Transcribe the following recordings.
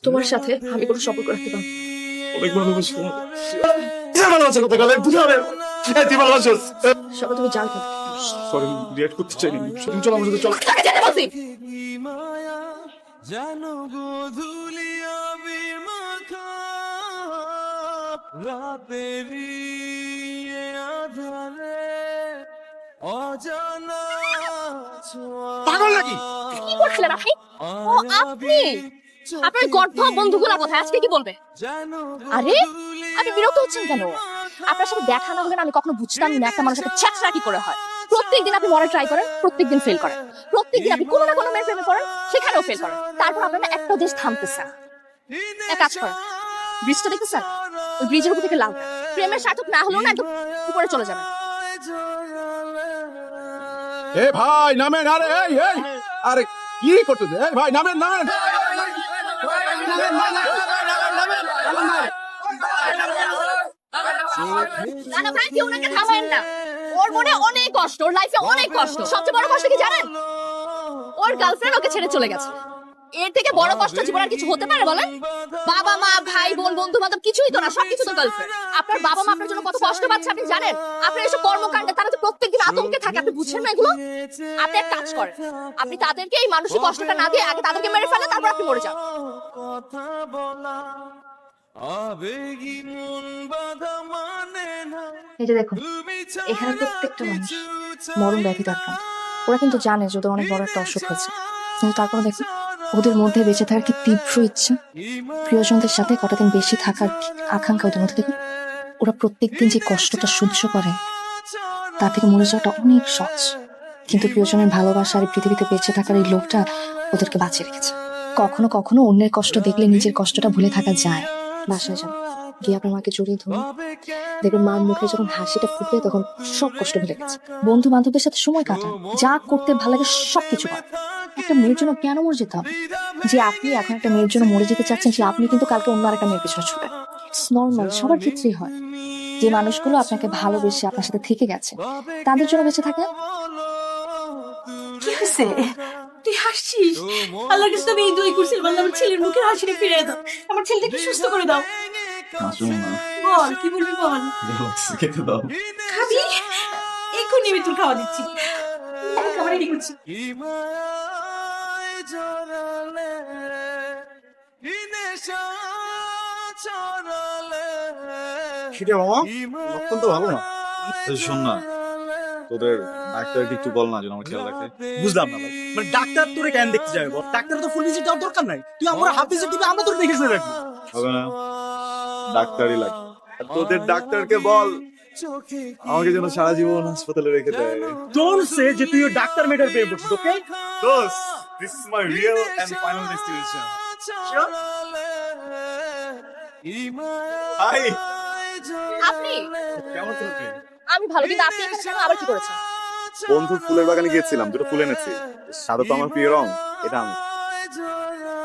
তোমার সাথে আমি কোনো সম্পর্ক রাখতে পারবো না। অনেক ভালোবাসি ভালোবাসা কথা বলে বুঝাবে তুই ভালোবাসিস সবাই তুমি যাও এখান থেকে। সরি রিয়াক্ট করতে চাইনি তুমি চলো আমার সাথে চলো তাকে যেতে বলছি। জানো গোধুলিয়া বিমাখা রাতেরি আধারে অজানা পাগল নাকি কি করছিলেন আপনি? ও আপনি, আপনার গর্ভ বন্ধুগুলো কোথায়? আজকে কি বলবে? আরে আপনি বিরক্ত হচ্ছেন কেন? আপনার সাথে দেখা না হলে না আমি কখনো বুঝতাম না একটা মানুষের সাথে ছ্যাঁচড়া কি করে হয়। প্রত্যেকদিন আপনি মরে ট্রাই করেন, প্রত্যেকদিন ফেল করেন, প্রত্যেকদিন আপনি কোনো না কোনো মেয়ের প্রেমে পড়েন, সেখানেও ফেল করেন। তারপর আপনার না একটা দেশ থামতেছে না। এক কাজ করেন, ব্রিজটা দেখতেছেন? ওই ব্রিজের উপর থেকে লাভ প্রেমের সার্থক না হলেও না একদম উপরে চলে যাবেন। এ ভাই নামেন আরে এই এই আরে কি করতেছে এই ভাই নামেন নামেন না না ভাই, কেউ ওনাকে থামায়েন না। ওর মনে অনেক কষ্ট, ওর লাইফে অনেক কষ্ট। সবচেয়ে বড় কষ্ট কি জানেন? ওর গার্লফ্রেন্ড ওকে ছেড়ে চলে গেছে। এর থেকে বড় কষ্ট জীবনে আর কিছু হতে পারে বলেন? বাবা মা ভাই বোন বন্ধু বান্ধব কিছুই তো না, সবকিছু তো গার্লফ্রেন্ড। আপনার বাবা মা আপনার জন্য কত কষ্ট পাচ্ছে আপনি জানেন? আপনার এসব কর্মকাণ্ডে তারা তো প্রত্যেকদিন আতঙ্কে থাকে, আপনি বুঝছেন না এগুলো? আপনি এক কাজ করেন, আপনি তাদেরকে এই মানসিক কষ্টটা না দিয়ে আগে তাদেরকে মেরে ফেলেন, তারপর আপনি মরে যান। কথা বলা আবেগী মন বাধা মানে না। এই যে দেখুন, এখানে প্রত্যেকটা মানুষ মরণ ব্যাধিতে আক্রান্ত। ওরা কিন্তু জানে যে ওদের অনেক বড় একটা অসুখ হয়েছে, কিন্তু তারপরে দেখুন ওদের মধ্যে বেঁচে থাকার কি তীব্র ইচ্ছে, প্রিয়জনদের সাথে কটা দিন বেশি থাকার আকাঙ্ক্ষা ওদের মধ্যে। দেখুন ওরা প্রত্যেকদিন যে কষ্টটা সহ্য করে তার থেকে মরে যাওয়াটা অনেক সহজ, কিন্তু প্রিয়জনের ভালোবাসা আর পৃথিবীতে বেঁচে থাকার এই লোভটা ওদেরকে বাঁচিয়ে রেখেছে। কখনো কখনো অন্যের কষ্ট দেখলে নিজের কষ্টটা ভুলে থাকা যায়। বাসায় যান, গিয়ে আপনার মাকে জড়িয়ে ধরুন, দেখবেন মার মুখে যখন হাসিটা ফুটবে তখন সব কষ্ট ভুলে গেছে। বন্ধু বান্ধবদের সাথে সময় কাটান, যা করতে ভালো লাগে সবকিছু করেন। একটা মেয়ের জন্য কেন মরে যেতে হবে? যে আপনি এখন একটা মেয়ের জন্য মরে যেতে চাচ্ছেন, সে আপনি কিন্তু কালকে অন্য আরেকটা মেয়ের পিছনে ছুটবেন। ইটস নর্মাল, সবার ক্ষেত্রেই হয়। যে মানুষগুলো আপনাকে ভালোবেসে আপনার সাথে থেকে গেছে তাদের জন্য বেঁচে থাকেন। কি হয়েছে? তুই হাসছিস? আল্লাহর কাছে আমি এই দোয়া করছিলাম, আল্লাহ আমার ছেলের মুখের হাসিটা ফিরিয়ে দাও, আমার ছেলেটাকে সুস্থ করে দাও। বল কি বলবি বল। খেতে দাও খাবি? এক্ষুনি আমি তোর খাওয়া দিচ্ছি। আমি খাবার রেডি করছি। ইমায় জড়ালে ইনেশা ছড়ালে সেটা মামা লক্ষণ তো ভালো না শোন না তোদের ডাক্তারকে একটু বল না যেন আমার খেয়াল রাখে বুঝলাম না ভাই, মানে ডাক্তার তোরে কেন দেখতে যাবে বল? ডাক্তার তো ফুল ভিজিট দেওয়ার দরকার নাই, তুই আমরা হাফ ভিজিট দিবি, আমরা তোর দেখে শুনে রাখবো। হবে না ডাক্তারই লাগে আর তোদের ডাক্তারকে বল আমাকে যেন সারা জীবন হাসপাতালে রেখে দেয় তোর সে যে তুই ডাক্তার মেটার পেয়ে পড়ছিস, ওকে? দোস্ত this is my real and final destination hi আপনি? কেমন চলছে আমি ভালো, কিন্তু আপনি এখানে কেন? আবার কি করেছেন? বন্ধুর ফুলের বাগানে গিয়েছিলাম, দুটো ফুল এনেছি। সাদা তো আমার প্রিয় রং, এটা আমি।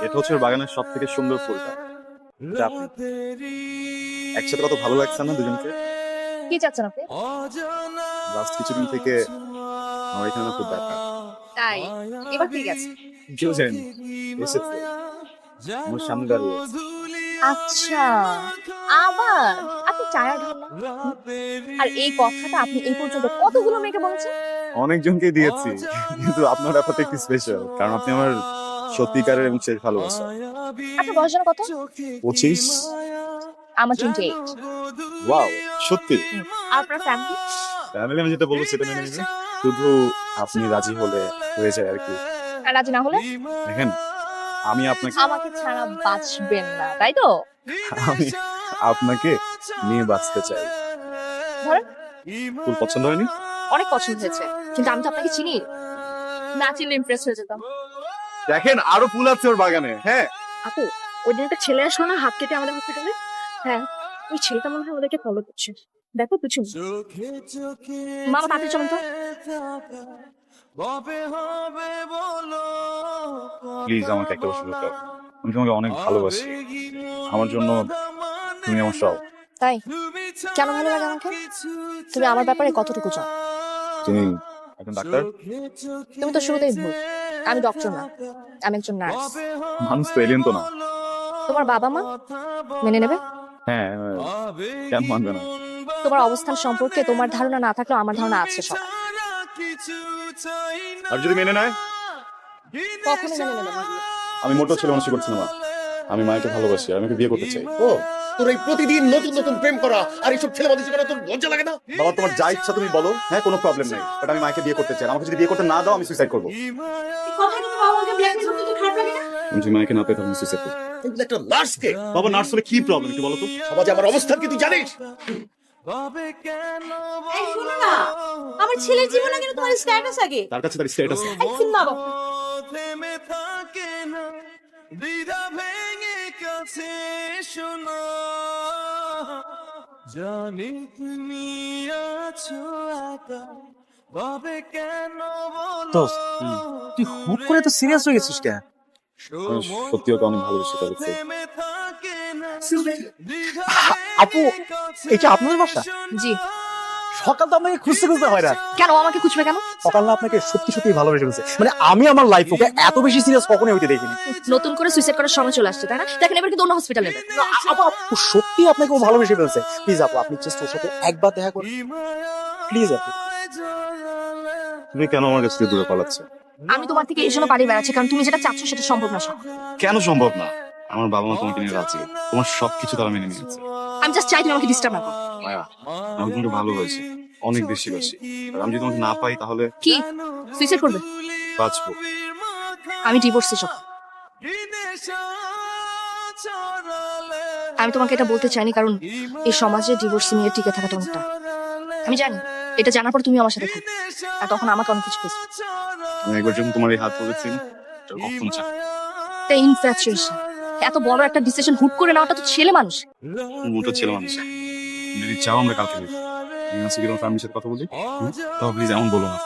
এটা হচ্ছে ওর বাগানের সব থেকে সুন্দর ফুলটা, এটা আপনি। একসাথে কত ভালো লাগছে না দুজনকে? কি চাচ্ছেন আপনি? লাস্ট কিছুদিন থেকে আমার এখানে খুব ব্যথা। তাই এবার ঠিক আছে। কেউ জানি এসেছে আমার সামনে দাঁড়িয়ে আছে। আচ্ছা, আবার আপনি টায়ার্ড হন না? আর এই কথাটা আপনি এই পর্যন্ত কতগুলো মেয়েকে বলেছেন? অনেকজনকে দিয়েছি, কিন্তু আপনার ব্যাপারটা একটু স্পেশাল, কারণ আপনি আমার সত্যিকারের এবং শেষ ভালোবাসা। আপনার বয়স যেন কত? 25। আমার 28। ওয়াও, সত্যি? আর আপনার ফ্যামিলি? ফ্যামিলি আমি যেটা বলবো সেটা মেনে নিবে, শুধু আপনি রাজি হলে হয়ে যায় আর কি। আর রাজি না হলে? দেখেন আমি আপনাকে আমাকে ছাড়া বাঁচবেন না, তাই তো? আমি আপনাকে নিয়ে বাঁচতে চাই। ধরেন, তোর পছন্দ হয়নি? অনেক পছন্দ হয়েছে, কিন্তু আমি তো আপনাকে চিনি না, চিনলে ইমপ্রেস হয়ে যেতাম। দেখেন আরো ফুল আছে ওর বাগানে। হ্যাঁ আপু, ওই দিন একটা ছেলে আসলো না হাত কেটে আমাদের হসপিটালে? হ্যাঁ, ওই ছেলেটা মনে হয় আমাদেরকে ফলো করছে। দেখো পিছু। মামা তাড়াতাড়ি চলেন তো। প্লিজ আমাকে একটা বছর দাও, আমি তোমাকে অনেক ভালোবাসি, আমার জন্য তুমি আমার সব। তাই কেন ভালো লাগে আমাকে? তুমি আমার ব্যাপারে কতটুকু চাও? তুমি একজন ডাক্তার? তুমি তো শুরুতেই ভুল, আমি ডক্টর না, আমি একজন নার্স। মানুষ তো এলিয়েন তো না। তো তোমার বাবা মা মেনে নেবে? হ্যাঁ কেন মানবে না? তোমার অবস্থান সম্পর্কে তোমার ধারণা না থাকলেও আমার ধারণা আছে সব। আর যদি মেনে নেয়? কখনো মেনে নেবে না। আমি মোটেও ছেলে মানুষ করছি না মা। আমি মাকে ভালোবাসি আর আমাকে বিয়ে করতে চাই। ও তোর এই প্রতিদিন নতুন নতুন প্রেম করা আর এইসব ছেলে মানুষ করা তোর লজ্জা লাগে না? বাবা তোমার যা ইচ্ছা তুমি বলো, হ্যাঁ কোনো প্রবলেম নেই, বাট আমি মাকে বিয়ে করতে চাই। আমাকে যদি বিয়ে করতে না দাও আমি সুইসাইড করবো। এই কথা কিন্তু বাবা আমাকে ব্ল্যাকমেল করতে তো খারাপ লাগে না? আমি যদি মাকে না পেয়ে তাহলে সুইসাইড করবো। কিন্তু একটা নার্সকে বাবা নার্স হলে কি প্রবলেম একটু বলো তো? সমাজে আমার অবস্থান কি তুই জানিস? এই শোনো না, আমার ছেলের জীবনে কেন তোমার স্ট্যাটাস আগে? তার কাছে তার স্ট্যাটাস এই সিনেমা বাবা, থেমে থাকে না, দ্বিধা ভেঙে কাছে শোনো, জানি তুমি আছো একা, ভাবে কেন বলো? দোস্ত, তুই হুট করে তো সিরিয়াস হয়ে গেছিস কেন? সত্যি ওকে অনেক ভালোবেসে ফেলেছি। থেমে থাকে না, দ্বিধা আপু, এটা আপনাদের বাসা? জি। সকাল তো আপনাকে খুঁজতে খুঁজতে হয় না। কেন আমাকে খুঁজবে কেন? সকাল না আপনাকে সত্যি সত্যি ভালোবেসে ফেলছে। মানে আমি আমার লাইফ ওকে এত বেশি সিরিয়াস কখনোই হইতে দেখিনি। নতুন করে সুইসাইড করার সময় চলে আসছে, তাই না? দেখেন এবার কিন্তু অন্য হসপিটাল নেবে। আপু, আপু সত্যি আপনাকে ও ভালোবেসে ফেলছে। প্লিজ আপু, আপনি জাস্ট ওর সাথে একবার দেখা করুন প্লিজ আপু। তুমি কেন আমার কাছ থেকে দূরে পালাচ্ছ? আমি তোমার থেকে এই জন্য পালিয়ে বেড়াচ্ছি কারণ তুমি যেটা চাচ্ছ সেটা সম্ভব না সব। কেন সম্ভব না? আমার বাবা মা তোমাকে নিয়ে রাজি, তোমার সবকিছু তারা মেনে নিয়েছে। আমি জাস্ট চাই তুমি আমাকে ডিস্টার্ব না করো। মায়া, আমি তোমাকে ভালোবাসি, অনেক বেশি বাসি। আর আমি যদি তোমাকে না পাই তাহলে কি সুইসাইড করবে? বাঁচবো। আমি ডিভোর্সে সব। আমি তোমাকে এটা বলতে চাইনি কারণ এই সমাজে ডিভোর্স নিয়ে টিকে থাকাটা অনেকটা। আমি জানি এটা জানার পর তুমি আমার সাথে থাকবে আর তখন আমাকে অনেক কিছু পেয়েছো। আমি একবার যখন তোমার এই হাত ধরেছি কখন চাই এটা ইনফ্যাচুয়েশন। এত বড় একটা ডিসিশন হুট করে নেওয়াটা তো ছেলে মানুষ। মোটা ছেলে মানুষ। যদি চাও আমরা কালকে হই। আমি আজকে তোমার ফ্যামিলির সাথে কথা বলি। তাও প্লিজ এমন বলো না।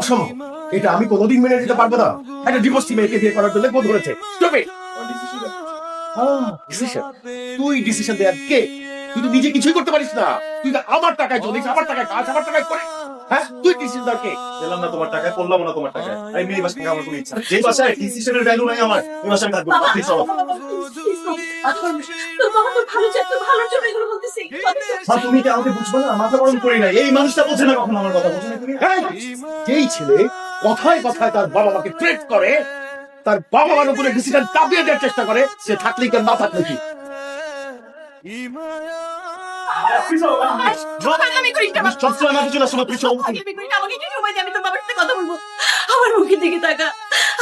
অসম্ভব, এটা আমি কোনোদিন মেনে নিতে পারবো না। একটা ডিভোর্সি মেয়েকে বিয়ে করার জন্য বোধ ধরেছে। তুই ডিসিশন দেয়ার কে? তুই তো নিজে কিছুই করতে পারিস না। তুই তো আমার টাকায় চলিস, আমার টাকায় কাজ, আমার টাকায় করে। হ্যাঁ, তুই ডিসিশন দেওয়ার কে? দিলাম না তোমার টাকায়, করলাম না তোমার টাকায়। আমি মেয়ে বাসা থেকে আমার কোনো ইচ্ছা। যে বাসায় ডিসিশনের ভ্যালু নাই আমার, ওই বাসায় আমি থাকবো না। প্লিজ চলো। তোর বাবা তোর ভালো চায়, তোর ভালোর জন্য এগুলো বলতেছে। মা তুমি কি আমাকে বুঝবে না? মাথা গরম করি না। এই মানুষটা বোঝে না কখনো আমার কথা, বোঝে না তুমি? এই, যেই ছেলে কথায় কথায় তার বাবা মাকে থ্রেট করে, তার বাবা মার উপরে ডিসিশন চাপিয়ে দেওয়ার চেষ্টা করে, সে থাকলে কি আর না থাকলে কি? পাগলামি করিস না, সবসময় আমার পিছনে আসো না, পিছনে। পাগলামি করিস না, আমাকে একটু সময় দে, আমি তোর বাবার সাথে কথা বলবো। আমার মুখের দিকে তাকা,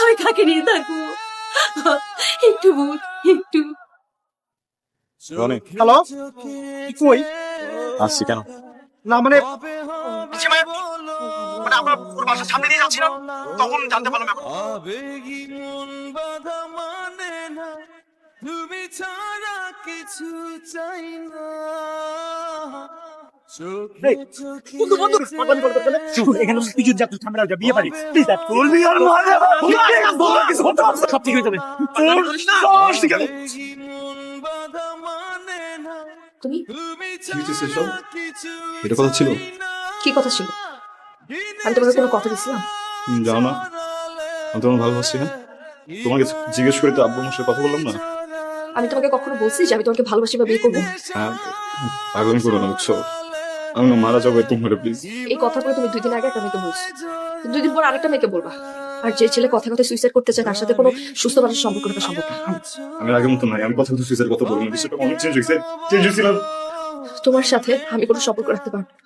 আমি কাকে নিয়ে থাকবো? একটু বুঝ, একটু। রনি, হ্যালো, কই? আসছি কেন? না মানে মানে আমরা ওর বাসার সামনে দিয়ে যাচ্ছিলাম, তখন জানতে পারলাম ব্যাপারটা। আবেগী মন বাধা মানে না, তুমি ছাড়া কিছু চাই না, চোখে চোখে বন্ধু, বন্ধু, পাগলামি করতে পারবে না? শুন, এখানে তুই যদি যাচ্ছিস ঝামেলা হয়ে যাবে, বিয়ে পারি প্লিজ। বলবি আর মারে কিছু হতে পারবে না, সব ঠিক হয়ে যাবে। ঠিক আছে। আবেগী মন বাধা মানে না, তুমি তুমি হয়েছে সব? ছাড়া কিছু এটা কথা ছিল? কি কথা ছিল? আমি তোমাকে কোনো কথা দিছিলাম? জানো না আমি তোমার ভালোবাসি। হ্যাঁ, তোমাকে জিজ্ঞেস করে তো আব্বু আমার সাথে কথা বললাম না। আমি তোমাকে কখনো বলছি যে আমি তোমাকে ভালোবাসি বা বিয়ে করবো? হ্যাঁ, পাগলামি করো না, বুঝছো? আমি না মারা যাবো তোমার, প্লিজ। এই কথাগুলো তুমি 2 দিন আগে একটা মেয়েকে বলছো, 2 দিন পর আরেকটা মেয়েকে বলবা। আর যে ছেলে কথা কথা সুইসাইড করতে চায় তার সাথে কোনো সুস্থ মানুষের সম্পর্ক রাখা সম্ভব না। আমি আগের মতো নাই, আমি কথা বলতে সুইসাইড কথা বলি না। বিষয়টা অনেক চেঞ্জ হয়েছে, চেঞ্জ হয়েছিলাম। তোমার সাথে আমি কোনো সম্পর্ক রাখতে পারবো না।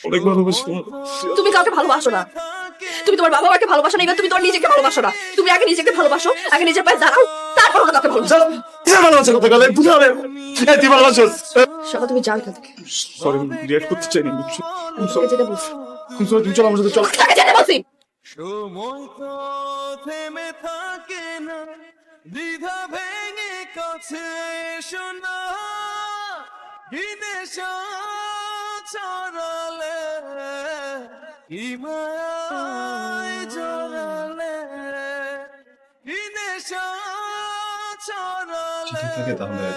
অনেক ভালোবাসি তোমার। তুমি কাউকে ভালোবাসো না, তুমি তোমার বাবা মাকে ভালোবাসো না, এবার তুমি তোমার নিজেকে ভালোবাসো না। তুমি আগে নিজেকে ভালোবাসো, আগে নিজের পায়ে দাঁড়াও, তারপর অন্য কাউকে ভালোবাসো। ভালোবাসা কথা বলে বুঝাবে। তুই ভালোবাসো? সবাই তুমি যাও এখান থেকে। সরি, রিয়াক্ট করতে চাইনি। আমি তোকে যেতে বলছি, তুমি চলো আমার সাথে, চলো। তাকে যেতে বলছি। সময় তো থেমে থাকে না, দ্বিধা ভেঙে কাছে এসো না, কি নেশা ছড়ালে, কি মায়ায় জড়ালে, কি নেশা ছড়ালে, ঠিক থাকে তাহলে।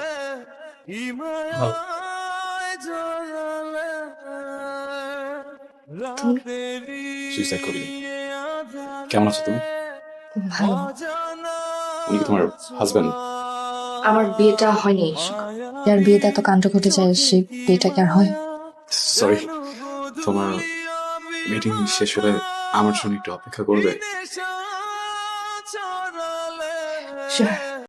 কি মায়ায় জড়ালে, সুইসাইড করিনি। কেমন আছো তুমি? ভালো। উনি কি তোমার হাজবেন্ড? আমার বিয়েটা হয়নি এই সকাল। যার বিয়েতে এত কাণ্ড ঘটে যায় সেই বিয়েটা কি আর হয়? সরি, তোমার মিটিং শেষ হলে আমার জন্য একটু অপেক্ষা করবে? Sure.